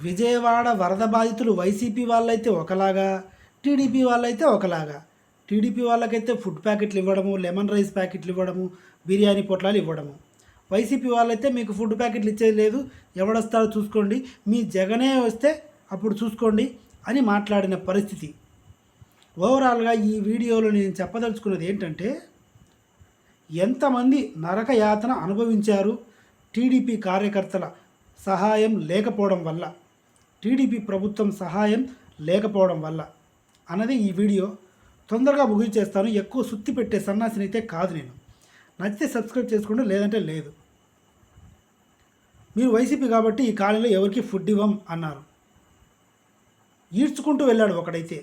విజయవాడ వరద బాధితులు వైసీపీ వాళ్ళైతే ఒకలాగా, టీడీపీ వాళ్ళైతే ఒకలాగా. టీడీపీ వాళ్ళకైతే ఫుడ్ ప్యాకెట్లు ఇవ్వడము, లెమన్ రైస్ ప్యాకెట్లు ఇవ్వడము, బిర్యానీ పొట్లాలు ఇవ్వడము. వైసీపీ వాళ్ళైతే మీకు ఫుడ్ ప్యాకెట్లు ఇచ్చేది లేదు, ఎవడొస్తాడో చూసుకోండి, మీ జగనే వస్తే అప్పుడు చూసుకోండి అని మాట్లాడిన పరిస్థితి. ఓవరాల్గా ఈ వీడియోలో నేను చెప్పదలుచుకున్నది ఏంటంటే, ఎంతమంది నరక యాతన అనుభవించారు టీడీపీ కార్యకర్తల సహాయం లేకపోవడం వల్ల, టీడీపీ ప్రభుత్వం సహాయం లేకపోవడం వల్ల అన్నది ఈ వీడియో. తొందరగా ముగించేస్తాను. ఎక్కువ సుత్తి పెట్టే సన్నాసిని అయితే కాదు నేను. నచ్చితే సబ్స్క్రైబ్ చేసుకోండి, లేదంటే లేదు. మీరు వైసీపీ కాబట్టి ఈ కాలంలో ఎవరికి ఫుడ్ ఇవ్వం అన్నారు. ఈడ్చుకుంటూ వెళ్ళాడు ఒకడైతే.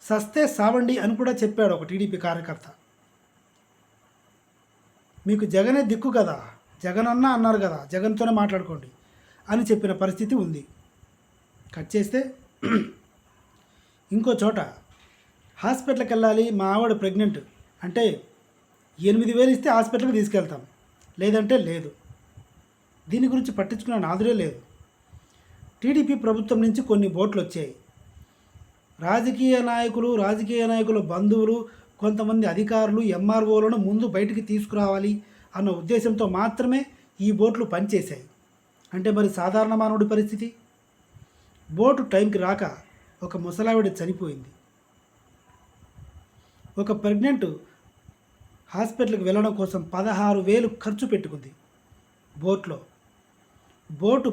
సస్తే సావండి అని కూడా చెప్పాడు ఒక టీడీపీ కార్యకర్త. మీకు జగనే దిక్కు కదా, జగన్ అన్న అన్నారు కదా, జగన్తోనే మాట్లాడుకోండి అని చెప్పిన పరిస్థితి ఉంది. కట్ చేస్తే ఇంకో చోట హాస్పిటల్కి వెళ్ళాలి, మా ఆవిడ ప్రెగ్నెంట్ అంటే 8,000 ఇస్తే హాస్పిటల్కి తీసుకెళ్తాం, లేదంటే లేదు. దీని గురించి పట్టించుకున్న నాదురే లేదు. టీడీపీ ప్రభుత్వం నుంచి కొన్ని బోట్లు వచ్చాయి. రాజకీయ నాయకుల బంధువులు, కొంతమంది అధికారులు, ఎంఆర్ఓలను ముందు బయటికి తీసుకురావాలి అన్న ఉద్దేశంతో మాత్రమే ఈ బోట్లు పనిచేశాయి. అంటే మరి సాధారణ మానవుడి పరిస్థితి? బోటు టైంకి రాక ఒక ముసలావిడ చనిపోయింది. ఒక ప్రెగ్నెంట్ హాస్పిటల్కి వెళ్ళడం కోసం 16,000 ఖర్చు పెట్టుకుంది బోట్లో.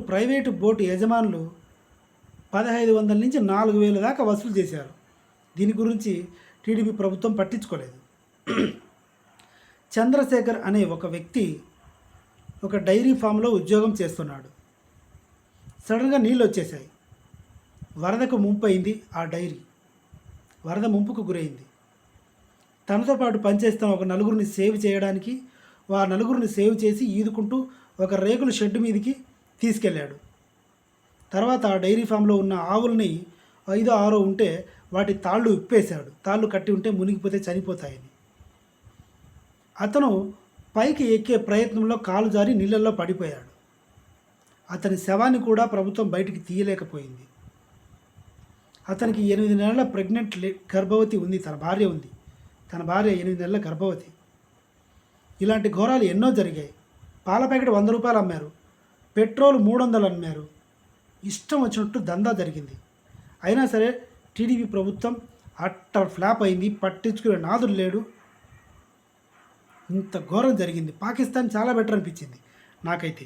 ప్రైవేటు బోటు యజమానులు 1,500 నుంచి 4,000 దాకా వసూలు చేశారు. దీని గురించి టీడీపీ ప్రభుత్వం పట్టించుకోలేదు. చంద్రశేఖర్ అనే ఒక వ్యక్తి ఒక డైరీ ఫామ్లో ఉద్యోగం చేస్తున్నాడు. సడన్గా నీళ్ళు వచ్చేసాయి. వరదకు ముంపు అయింది. ఆ డైరీ వరద ముంపుకు గురైంది. తనతో పాటు పనిచేస్తున్న ఒక నలుగురిని సేవ్ చేయడానికి నలుగురిని సేవ్ చేసి ఈదుకుంటూ ఒక రేకుల షెడ్ మీదకి తీసుకెళ్ళాడు. తర్వాత ఆ డైరీ ఫామ్లో ఉన్న ఆవుల్ని 5-6 ఉంటే వాటి తాళ్ళు విప్పేశాడు. తాళ్ళు కట్టి ఉంటే మునిగిపోతే చనిపోతాయని. అతను పైకి ఎక్కే ప్రయత్నంలో కాలు జారి నీళ్ళల్లో పడిపోయాడు. అతని శవాన్ని కూడా ప్రభుత్వం బయటికి తీయలేకపోయింది. అతనికి 8 నెలల ప్రెగ్నెంట్ గర్భవతి ఉంది. తన భార్య 8 నెలల గర్భవతి. ఇలాంటి ఘోరాలు ఎన్నో జరిగాయి. పాల ప్యాకెట్ 100 రూపాయలు అమ్మారు, పెట్రోల్ 300 అమ్మారు. ఇష్టం వచ్చినట్టు దందా జరిగింది. అయినా సరే టీడీపీ ప్రభుత్వం అట్టర్ ఫ్లాప్ అయింది. పట్టించుకునే నాదుడు లేడు. ఇంత ఘోరం జరిగింది. పాకిస్తాన్ చాలా బెటర్ అనిపించింది నాకైతే.